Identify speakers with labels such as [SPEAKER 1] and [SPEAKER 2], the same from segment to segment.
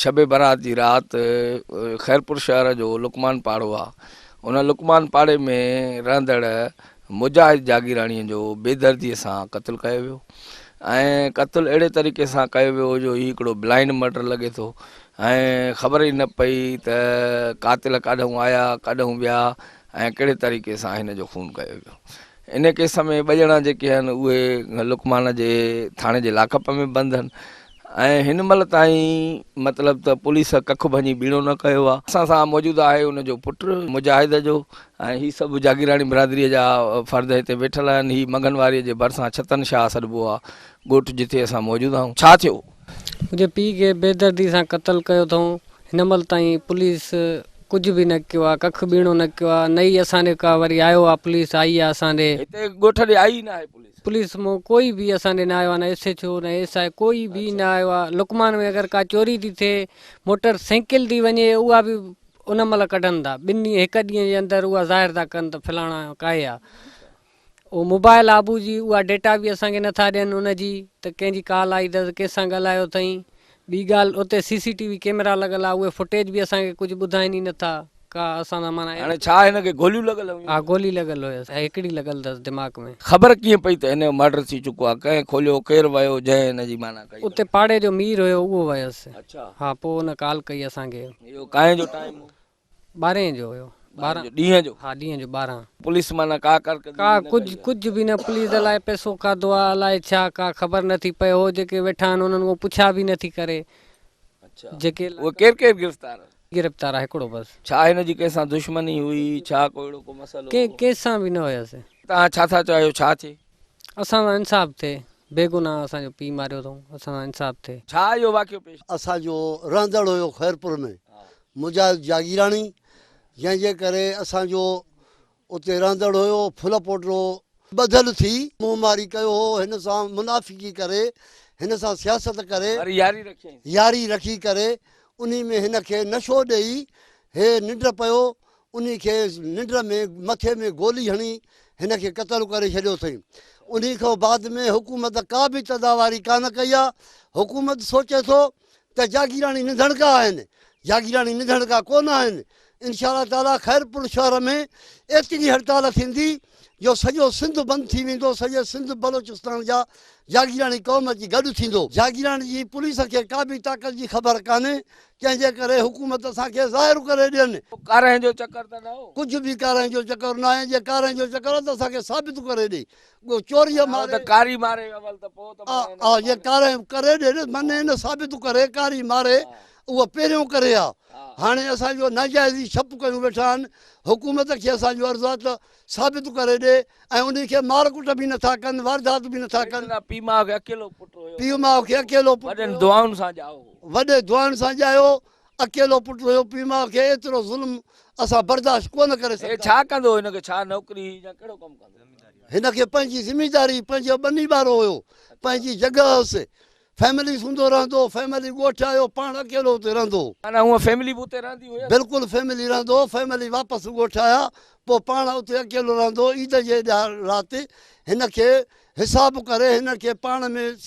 [SPEAKER 1] शबे बारात जी रात खैरपुर शहर जो लुकमान पाड़ो आहे, उन लुकमान पाड़े में रहंदड़ मुजाहिद जागीराणीअ जो बेदर्दीअ सां क़त्लु कयो वियो ऐं क़त्लु अहिड़े तरीक़े सां कयो वियो जो ही हिकिड़ो ब्लाइंड मर्डर लॻे थो ऐं ख़बर ई न पई त कातिल काॾूं आया काॾूं विया ऐं कहिड़े तरीक़े सां हिन जो खून कयो वियो। इन केस में ॿ ॼणा जेके आहिनि उहे लुकमान जे थाणे जे लाकअप में बंदि आहिनि ऐं हिन महिल ताईं मतिलबु त पुलिस कख भञी बीणो न कयो आहे। असां सां मौजूदु आहे उनजो पुटु मुजाहिद जो ऐं ही सभु जागीराणी बिरादरीअ जा फ़र्द हिते वेठल आहिनि। ही मंगनवारीअ जे भरिसां छतन शाह सॾिबो आहे ॻोठु जिथे असां मौजूदु आहियूं। छा थियो?
[SPEAKER 2] मुंहिंजे पीउ खे बेदर्दी सां क़त्लु कयो अथऊं। हिन महिल ताईं पुलिस कुझु बि न कयो आहे, कख बीणो न कयो आहे। नई असांजे का वरी आयो आहे, पुलिस आई आहे असांजे
[SPEAKER 1] हिते ॻोठ ॾे आई न आहे
[SPEAKER 2] पुलिस मां कोई बि असांजे न आयो आहे, न SHO न SI कोई बि न आयो आहे। लुकमान में अगरि का चोरी थी थिए, मोटर साइकिल थी वञे, उहा बि उन महिल कढनि था। हिकु ॾींहं जे अंदरि उहा ज़ाहिर था कनि त फलाणा काए आहे। उहो मोबाइल आबू जी उहा डेटा बि असांखे नथा ॾियनि उनजी, त कंहिंजी कॉल आई त कंहिंसां ॻाल्हायो अथई। ॿी ॻाल्हि उते CCTV कैमरा लॻल आहे, उहे फुटेज बि असांखे कुझु ॿुधाइनि ई नथा का असां माना।
[SPEAKER 1] हाणे छा हिनखे गोलियूं लॻल हुयूं?
[SPEAKER 2] हा, गोली लॻल हुयसि, हिकिड़ी लॻल अथसि दिमाग़ में।
[SPEAKER 1] ख़बर कीअं पई त हिन जो मर्डर थी चुको आहे? कंहिं खोलियो, केरु वियो जंहिं हिन जी माना कई?
[SPEAKER 2] उते पाड़े जो मीर हुयो उहो वयसि।
[SPEAKER 1] अच्छा।
[SPEAKER 2] हा, पोइ हुन कॉल कई असांखे।
[SPEAKER 1] इहो काएं जो टाइम?
[SPEAKER 2] 12 जो हुयो।
[SPEAKER 1] 12 ॾींहं जो?
[SPEAKER 2] हा, ॾींहं जो 12।
[SPEAKER 1] पुलिस माना का
[SPEAKER 2] कुझु बि न, पुलिस अलाए पैसो खाधो आहे अलाए छा, का ख़बर नथी पए। हो जेके वेठा आहिनि उन्हनि खां पुछा बि नथी करे।
[SPEAKER 1] अच्छा।
[SPEAKER 2] जेके
[SPEAKER 1] उहे केरु केरु
[SPEAKER 2] गिरफ़्तार आहे? हिकिड़ो बसि।
[SPEAKER 1] छा हिन जी कंहिंसां दुश्मनी हुई? छा को अहिड़ो को मसइलो?
[SPEAKER 2] कंहिंसां बि न हुयसि।
[SPEAKER 1] तव्हां छा था चाहियो छा थिए?
[SPEAKER 2] असां सां इंसाफ़ थिए। बेगुनाह असांजो पीउ मारियो अथऊं, असां सां इंसाफ़ थिए।
[SPEAKER 1] छा इहो वाक़ियो पेश?
[SPEAKER 3] असांजो रहंदड़ हुयो खैरपुर में मुजाहिद जागीराणी, जंहिंजे करे असांजो उते रहंदड़ हुयो फुल पोटो ॿधल थी मुंहमारी कयो हो। हिन सां मुनाफ़िकी करे, हिन सां सियासत करे, यारी रखी करे उन में हिन खे नशो ॾेई हे निंड पियो। उन खे निंड में मथे में गोली हणी हिन खे क़त्लु करे छॾियो अथई। उन खां बाद में हुकूमत का बि तदावारी कान कई आहे। हुकूमत सोचे थो त जागीराणी निधणका आहिनि, जागीराणी निधणका कोन आहिनि। इंशा ताला खैरपुर शहर में एतिरी हड़ताल थींदी जो सॼो सिंध बंदि थी वेंदो। सॼे सिंध बलोचिस्तान जा जागीराणी क़ौम अची गॾु थींदो। जागीराणी जी पुलिस खे का बि ताक़त जी ख़बर कान्हे, जंहिंजे करे हुकूमत असांखे ज़ाहिर करे ॾियनि।
[SPEAKER 1] कारें जो चकर त न हो?
[SPEAKER 3] कुझु बि कारें जो चकर न आहे। जे कारें जो चकर आहे त असांखे साबित करे ॾे। चोरीअ मारे
[SPEAKER 1] कारी मारे
[SPEAKER 3] जे कारें करे ॾे, माने न साबित करे कारी मारे उहो पहिरियों करे आहे। हाणे असांजो नाजाइज़ी छप कयूं वेठा आहिनि। हुकूमत खे असांजो अर्ज़ु आहे त साबित करे ॾे ऐं उन खे मारकुट बि नथा कनि, वारदात बि नथा कनि।
[SPEAKER 1] पीउ माउ खे अकेलो पुटु हुयो,
[SPEAKER 3] पीउ माउ खे अकेलो पुटु,
[SPEAKER 1] वॾनि दुआउनि सां ॼाओ,
[SPEAKER 3] वॾे दुआउनि सां ॼायो, अकेलो पुटु हुयो। पीउ माउ खे एतिरो ज़ुल्म असां बर्दाश्त कोन करे सघंदा।
[SPEAKER 1] छा कंदो हिनखे? छा नौकिरी या कहिड़ो कमु कंदो?
[SPEAKER 3] हिन खे पंहिंजी ज़िमेदारी, पंहिंजो ॿनी ॿारो हुयो, पंहिंजी जॻह हुअसि, फैमिली हूंदो रहंदो, फैमिली ॻोठु आयो, पाण अकेलो हुते रहंदो।
[SPEAKER 1] माना हूअ फैमिली बि उते रहंदी हुई?
[SPEAKER 3] बिल्कुलु फैमिली रहंदो। फैमिली वापसि ॻोठु आया, पोइ पाण उते अकेलो रहंदो। ईद जे राति हिन खे हिसाब करे, हिन खे पाण में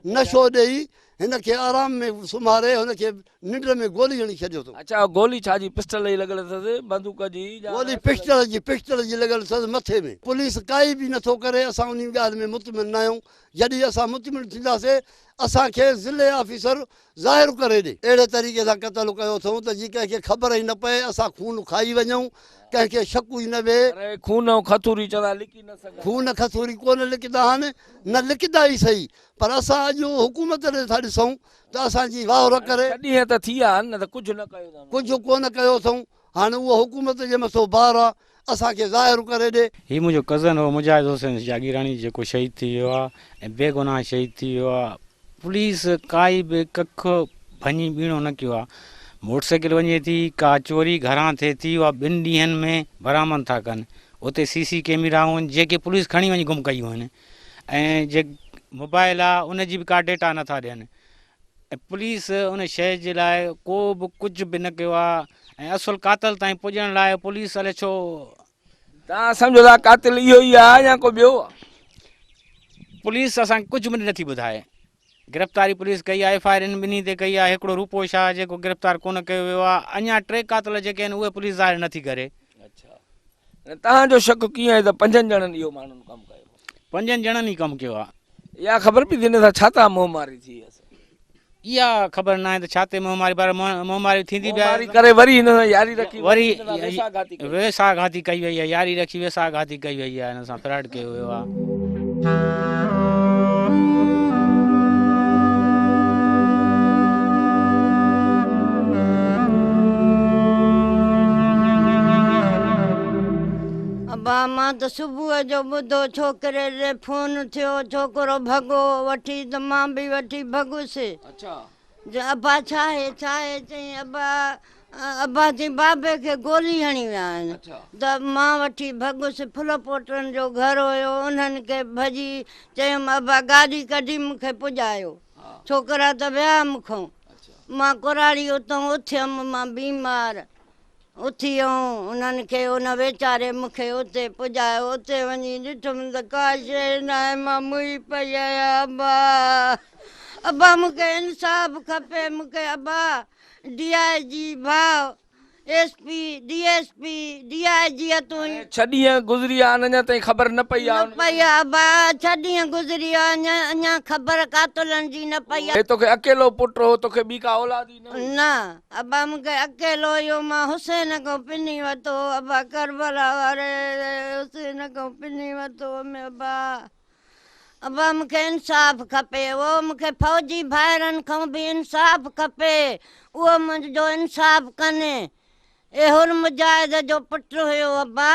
[SPEAKER 3] नशो ॾेई हिन खे आराम में सुम्हारे हुन खे निंड में गोली हणी छॾियो अथऊं।
[SPEAKER 1] अच्छा, गोली छा जी? पिस्टल जी लॻल अथसि? बंदूक जी?
[SPEAKER 3] गोली पिस्टल जी लॻल अथसि मथे में। पुलिस काई बि नथो करे। असां उन ॻाल्हि में मुतमिन न आहियूं। जॾहिं असां मुतमिन थींदासीं असांखे ज़िले ऑफिसर ज़ाहिर करे ॾे। अहिड़े तरीक़े सां क़त्लु कयो अथऊं त जीअं कंहिंखे ख़बर ई न पए, असां खून खाई वञूं, कंहिंखे शक ई न वेहे।
[SPEAKER 1] खून ऐं खथूरी चवंदा लिकी न सघंदा।
[SPEAKER 3] खून खथूरी कोन लिकंदा आहिनि, न लिकंदा ई सही, पर असां अॼु हुकूमत ॾे था ॾिसूं त असांजी वाह करे
[SPEAKER 1] ॾींहं त थी विया आहिनि न, त कुझु न कयो,
[SPEAKER 3] कुझु कोन कयो अथऊं। हाणे उहो हुकूमत जे मथां भार आहे, असांखे ज़ाहिर करे ॾे।
[SPEAKER 4] हीउ मुंहिंजो कज़न हो मुजाहिद हुसैन जागीराणी, जेको शहीद थी वियो आहे ऐं बेगुनाह शहीद थी वियो आहे। पुलिस काई बि कख भञी बीणो न कयो आहे। मोटरसाइकिल वञे थी, का चोरी घरां थिए थी, उहा 2 ॾींहंनि में बरामद था कनि। उते CC कैमराऊं जेके पुलिस खणी वञी गुम कयूं आहिनि, ऐं जे मोबाइल आहे उनजी बि का डेटा नथा ॾियनि। ऐं पुलिस उन शइ जे लाइ को बि कुझु बि न कयो आहे। ऐं असुलु कातल ताईं पुॼण लाइ पुलिस अलाए छो।
[SPEAKER 1] तव्हां सम्झो था कातिल इहो ई आहे या को ॿियो?
[SPEAKER 4] पुलिस असांखे कुझु बि नथी ॿुधाए। गिरफ़्तारी पुलिस कई आहे, FIR इन ॿिन्ही ते कई आहे। हिकिड़ो रूपो शाह जेको गिरफ़्तार कोन कयो वियो आहे। अञा 3 क़ातिल जेके आहिनि उहे पुलिस ज़ाहिर नथी करे।
[SPEAKER 1] अच्छा, तव्हांजो शक कीअं आहे त 5 ॼणनि इहो माण्हुनि कमु कयो?
[SPEAKER 4] 5 ॼणनि ई कमु कयो आहे।
[SPEAKER 1] इहा ख़बर पई थिए न छा था मुंहमारी थी?
[SPEAKER 4] इहा ख़बर न आहे त छा ते मुंहमारी, पर मुंहमारी थींदी बि आहे।
[SPEAKER 1] करे वरी हिन सां यारी रखी,
[SPEAKER 4] वरी
[SPEAKER 1] वेसाघाती कई।
[SPEAKER 4] वेसाघाती कई वई आहे, यारी रखी वेसाघाती कई वई आहे, हिन सां फ्रॉड कयो वियो आहे।
[SPEAKER 5] अबा मां त सुबुह जो ॿुधो छोकिरे ॾे फोन थियो, छोकिरो भॻो वठी त मां बि वठी भॻुसि।
[SPEAKER 1] अच्छा,
[SPEAKER 5] अबा छा आहे चई अबा चई बाबे खे गोली हणी विया आहिनि। त मां वठी भॻुसि। फुल पोटनि जो घर हुयो, उन्हनि खे भॼी चयुमि अबा गाॾी कढी मूंखे पुॼायो। छोकिरा त विया मूंखां। मां कुराड़ी उतां उथियमि, मां बीमार उथी वियूं। उन्हनि खे उन वीचारे मूंखे उते पुॼायो। उते वञी ॾिठुमि त का शइ न आहे, मां मुई पई आहियां। अबा मूंखे इंसाफ़ खपे। मूंखे अबा DIG भाउ, SP DSP DIG तूं
[SPEAKER 1] 6 ॾींहं गुज़री विया आहिनि, अञा ताईं ख़बर न पई आहे।
[SPEAKER 5] न पई आहे अबा, 6 ॾींहं गुज़री विया, अञा ख़बर कातुलनि जी न पई आहे।
[SPEAKER 1] तोखे अकेलो पुटु हो, तोखे ॿी का औलाद ई न?
[SPEAKER 5] न अबा मूंखे अकेलो इहो मां हुसैन खां पिनी वरितो। अबा करबला वारे हुसैन खां पिनी वरितो। अबा मूंखे इंसाफ़ खपे। उहो मूंखे फ़ौजी भाइरनि खां बि इंसाफ़ खपे, उहो मुंहिंजो इंसाफ़ कनि। एहुर मुजाहिद जो पुटु हुयो। अबा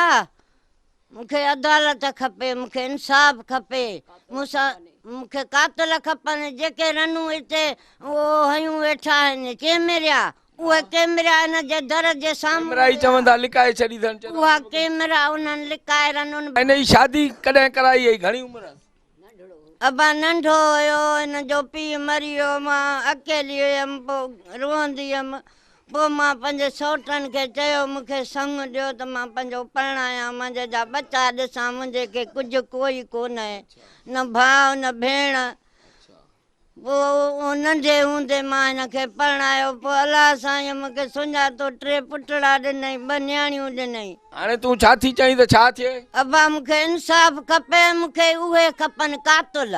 [SPEAKER 5] मूंखे अदालत खपे, मूंखे इंसाफ़ खपे। मूंखे कातिल खपनि जेके रनूं हिते उहो हयूं वेठा आहिनि कैमरा, उहे कैमरा हिन जे दर जे साम्हूं
[SPEAKER 1] चवंदा लिकाए छॾी अथनि।
[SPEAKER 5] उहा कैमरा उन्हनि लिकाए रन।
[SPEAKER 1] हिन जी शादी कॾहिं कराई हुई? घणी उमिरि?
[SPEAKER 5] अबा नंढो हुयो, हिन जो पीउ मरी वियो। मां अकेली हुयमि, पोइ रोअंदी हुयमि। पोइ मां पंहिंजे सौटनि खे चयो मूंखे संग ॾियो त मां पंहिंजो परिणायां, मुंहिंजे जा बचा ॾिसां। मुंहिंजे खे कुझु कोई कोन आहे, न भाउ न भेण। पोइ नंढे हूंदे मां हिन खे परिणायो। पोइ अलाह साईं मूंखे सुञातो, 3 पुटड़ा ॾिनई, 2 न्याणियूं ॾिनई।
[SPEAKER 1] हाणे तूं छा थी चईं त छा थिए?
[SPEAKER 5] अबा मूंखे इंसाफ़ खपे। मूंखे उहे खपनि कातुल,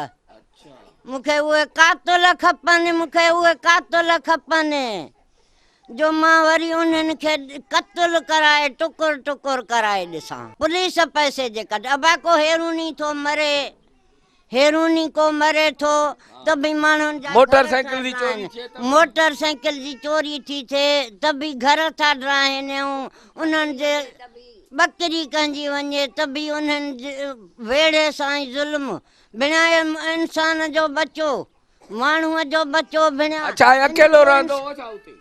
[SPEAKER 5] मूंखे उहे कातुल खपनि, मूंखे उहे कातुल खपनि जो मां वरी उन्हनि खे क़त्ल कराए टुकुर टुकुर कराए ॾिसां। पुलिस पैसे जे कढ अबा को हेरूनी थो मरे, हेरूनी को मरे थो त बि माण्हुनि जा
[SPEAKER 1] मोटरसाइकिल जी चोरी थिए,
[SPEAKER 5] मोटरसाइकिल जी चोरी थी थिए त बि घर था ड्राहिनि। उन्हनि जे बकरी कंहिंजी वञे त बि उन्हनि जे वेड़े सां ई ज़ुल्म। बिणाए इंसान जो बचो, माण्हूअ जो बचो बिणा।
[SPEAKER 1] अच्छा, अकेलो रहंदो हो छा उते?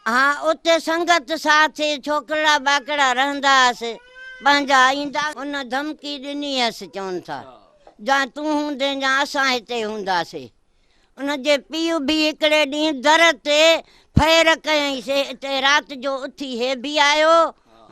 [SPEAKER 5] हा, उते संगत साथ छोकिरा बाकड़ा रहंदा हुआसीं, पंहिंजा ईंदा। उन धमकी ॾिनी हुअसि, चवनि था जा तूं हूंदे या असां हिते हूंदासीं। उनजे पीउ बि हिकिड़े ॾींहुं दर ते फेर कयईंसीं। हिते राति जो उथी हे बि आयो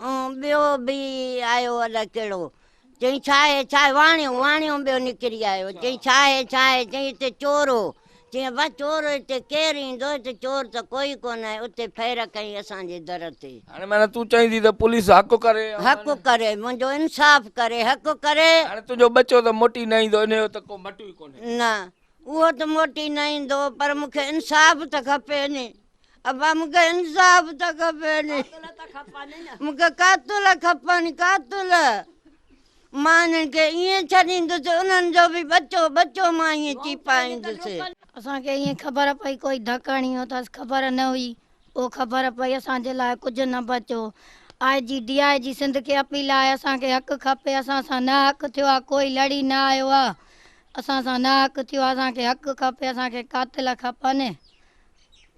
[SPEAKER 5] ऐं ॿियो बि आयो, अलाए कहिड़ो। चई छा आहे, छा आहे? वाणियो ॿियो निकिरी आयो। चई छा आहे? चई हिते चोर हो। चई बस चोर हिते केरु ईंदो, हिते चोर त कोई कोन आहे। उते फेर कई असांजे दर ते।
[SPEAKER 1] हाणे माना तूं चईंदी त पुलिस हक़ करे?
[SPEAKER 5] हक़ करे, मुंहिंजो इंसाफ़ करे, हक़ करे।
[SPEAKER 1] हाणे तुंहिंजो बच्चो त मोटी न ईंदो, इन जो त को मटु ई कोन्हे।
[SPEAKER 5] न उहो त मोटी न ईंदो, पर मूंखे इंसाफ़ त खपे नी। अबा मूंखे इंसाफ़ त खपे नी, मूंखे कातुल खपनि, कातुल। मां हिननि खे ईअं छॾींदुसि, उन्हनि जो बि बचो मां ईअं चीपाईंदुसि।
[SPEAKER 6] असांखे ईअं ख़बर पई कोई धकणी हो त ख़बर न हुई। पोइ ख़बर पई असांजे लाइ कुझु न बचो। IG DIG सिंध खे अपील आहे, असांखे हक़ खपे। असां सां न हक़ थियो आहे, कोई लड़ी न आयो आहे। असां सां न हक़ थियो आहे, असांखे हक़ खपे। असांखे कातिल खपनि।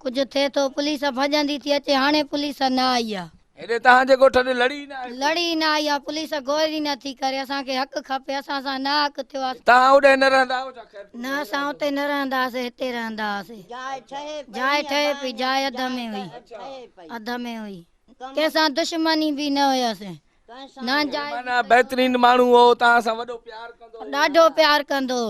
[SPEAKER 6] कुझु थिए थो, पुलिस भॼंदी थी अचे, हाणे पुलिस न आई आहे।
[SPEAKER 1] हेॾे तव्हांजे ॻोठ ते लड़ी
[SPEAKER 6] न आई आहे, पुलिस गोरी नथी करे। असांखे हक़ खपे, असां सां न हक़ थियो आहे।
[SPEAKER 1] तव्हां होॾे न रहंदा आहियो छा?
[SPEAKER 6] न, असां हुते न रहंदा हुआसीं, हिते रहंदा हुआसीं। जाइ ठहे पई, जाइ अध में हुई, कंहिंसां दुश्मनी बि न हुयसि। नाजाइज़
[SPEAKER 1] माना बहितरीन माण्हू हो, तव्हां सां वॾो प्यार कंदो।
[SPEAKER 6] ॾाढो प्यार कंदो।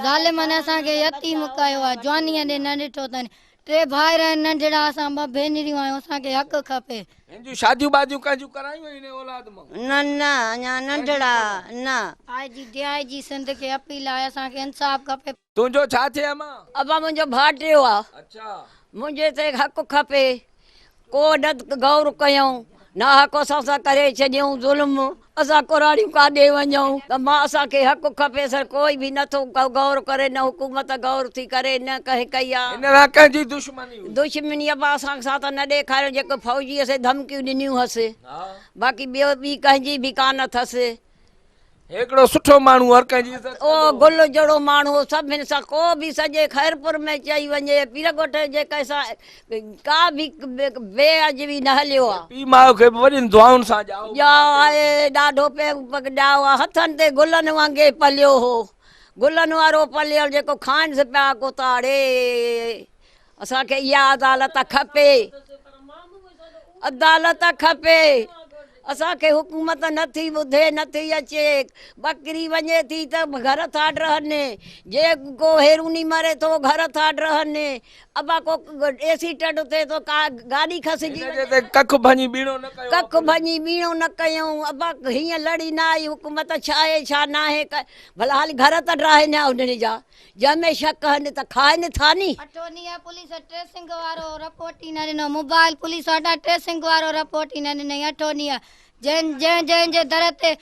[SPEAKER 6] ज़ालिमनि असांखे यतीम कयो आहे, जवानीअ ॾे न ॾिठो अथनि। 3 भाइर आहिनि नंढड़ा, असां 2 भेनरियूं आहियूं, असांखे हक़ खपे।
[SPEAKER 1] हिन जूं शादियूं बादियूं कंहिंजूं करायूं हिन औलाद मां?
[SPEAKER 5] न न अञा नंढड़ा न।
[SPEAKER 6] आई जी DI जी सिंध खे अपील आहे, असांखे इंसाफ़ खपे।
[SPEAKER 1] तुंहिंजो छा थिए अम्मा?
[SPEAKER 5] अबा मुंहिंजो भाटियो आहे,
[SPEAKER 1] अच्छा,
[SPEAKER 5] मुंहिंजे ते हक़ खपे। को न गौर कयूं, ना हक़ असां करे छॾियूं ज़ुल्म, असां कुराड़ियूं काॾे वञूं त मां असांखे हक़ खपे। सर कोई बि नथो गौर करे, न हुकूमत गौर थी करे, न कंहिं कई आहे
[SPEAKER 1] हिन लाइ कंहिंजी दुश्मनी हुई?
[SPEAKER 5] दुश्मनी। अबा असां सां त न ॾेखारियो, जेको फौजीअ से धमकियूं ॾिनियूं हुअसि,
[SPEAKER 1] हा,
[SPEAKER 5] बाक़ी ॿी कंहिंजी बि कान अथसि।
[SPEAKER 1] हिकिड़ो सुठो माण्हू हर कंहिंजी इज़त
[SPEAKER 5] ओ गुल जहिड़ो माण्हू, सभिनि सां को बि सॼे खैरपुर में चई वञे, पीरगोट जे कंहिंसां का बि बेअजबी न हलियो आहे।
[SPEAKER 1] पीउ माउ खे बि वॾियुनि दुआउनि सां ॼाओ।
[SPEAKER 5] ॼाओ आहे, ॾाढो ॼाओ आहे, हथनि ते गुलनि वांगुरु पलियो हो, गुलनि वारो पलियो जेको खाइनि पिया कोताड़े। असांखे इहा अदालत खपे, अदालत खपे। असांखे हुकूमत नथी ॿुधे, नथी अचे। बकरी वञे थी त घर था रहनि, जेको हेरूनी मरे थो घर था रहनि। अबा को एक्सीडेंट थिए थो, का गाॾी खसिजी
[SPEAKER 1] हिनजे ते कख भञी बीणो न कयो।
[SPEAKER 5] कख भञी बीणो न कयूं। अबा हीअं लड़ी न आई हुकूमत, छा आहे छा न आहे। भला हाली घर त ड्राहे न उन्हनि जा, जंहिंमें शक आहिनि त खाइनि था नी।
[SPEAKER 6] अठोनीअ पुलिस ट्रेसिंग वारो रिपोर्ट ई न ॾिनो, मोबाइल पुलिस वॾा ट्रेसिंग वारो रिपोर्ट ई न ॾिनई। अठोनीअ जंहिंजे दर ते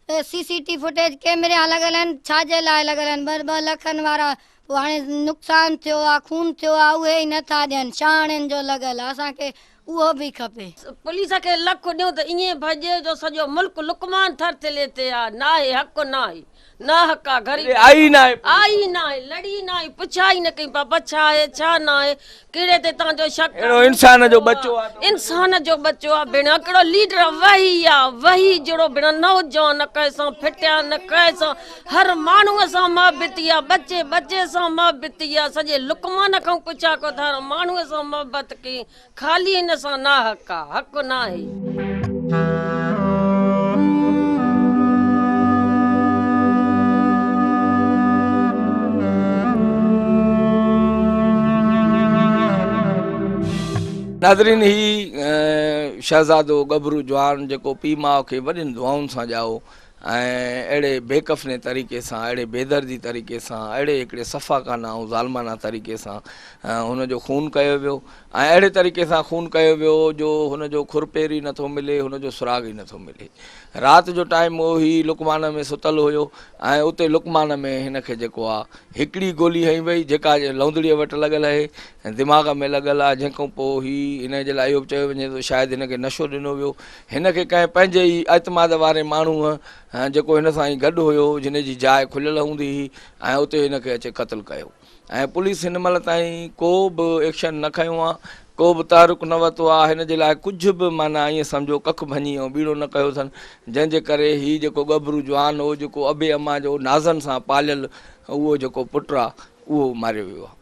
[SPEAKER 6] CCTV फुटेज कैमरा लॻल आहिनि, छाजे लाइ लॻल आहिनि? 2-2 लखनि वारा। पोइ हाणे नुक़सानु थियो आहे, खून थियो आहे, उहे ई नथा ॾियनि, शाणनि जो लॻल आहे। असांखे उहो बि खपे।
[SPEAKER 7] पुलिस खे लख ॾियूं त ईअं भॼे जो सॼो मुल्क लुकमान थर थिले ते आहे। न आहे हक़, न आहे न हक़ आहे। ग़रीब
[SPEAKER 1] आई न आहे,
[SPEAKER 7] आई न आहे, लड़ी न आहे, पुछा ई न कई पापा छा आहे छा न आहे, कहिड़े ते तव्हांजो शक?
[SPEAKER 1] अहिड़ो इंसान जो बच्चो आहे।
[SPEAKER 7] इंसान जो बच्चो आहे भेण, हिकिड़ो लीडर वही आहे, वही जहिड़ो भेण नौजवान न कंहिंसां फिटिया, न कंहिंसां, हर माण्हूअ सां मोहबती आहे, बचे बचे सां मोहबती आहे। सॼे लुकमान खां पुछा को त हर माण्हूअ सां मोहबत कई, ख़ाली हिन सां ना हक़ आहे, हक़ न आहे।
[SPEAKER 1] नाज़रीन, ही शहज़ादो गबरू जवान जेको पीउ माउ खे वॾियुनि दुआउनि सां ॼाओ ऐं अहिड़े बेकफ़ने तरीक़े सां, अहिड़े बेदर्दी तरीक़े सां, अहिड़े हिकिड़े सफ़ाकाना ऐं ज़ालमाना तरीक़े सां हुनजो खून कयो वियो। ऐं अहिड़े तरीक़े सां खून कयो वियो जो हुनजो खुरपेर ई नथो मिले, हुनजो सुराग ई नथो मिले। राति जो टाइम हो, ही लुकमान में सुतल हुयो ऐं उते लुकमान में हिनखे जेको आहे हिकिड़ी गोली हई वई, जेका लौंदड़ीअ वटि लॻल आहे ऐं दिमाग़ में लॻल आहे। जंहिंखां पोइ ही हिन जे लाइ इहो बि चयो वञे थो शायदि हिनखे नशो ॾिनो वियो। हिनखे कंहिं पंहिंजे ई एतमाद वारे माण्हूअ जेको हिन सां ई गॾु हुयो, जिन जी जाइ खुलियल हूंदी हुई, ऐं उते हिनखे अचे क़तलु कयो। ऐं पुलिस हिन महिल ताईं को बि एक्शन न खयो आहे, को बि तारुक न वरितो आहे। हिन जे लाइ कुझु बि माना ईअं सम्झो कख भञी ऐं बीड़ो न कयो अथनि, जंहिंजे करे हीउ जेको गबरू जवान हो, जेको अबे अम्मा जो नाज़नि सां पालियल उहो जेको पुटु आहे, उहो मारियो वियो आहे।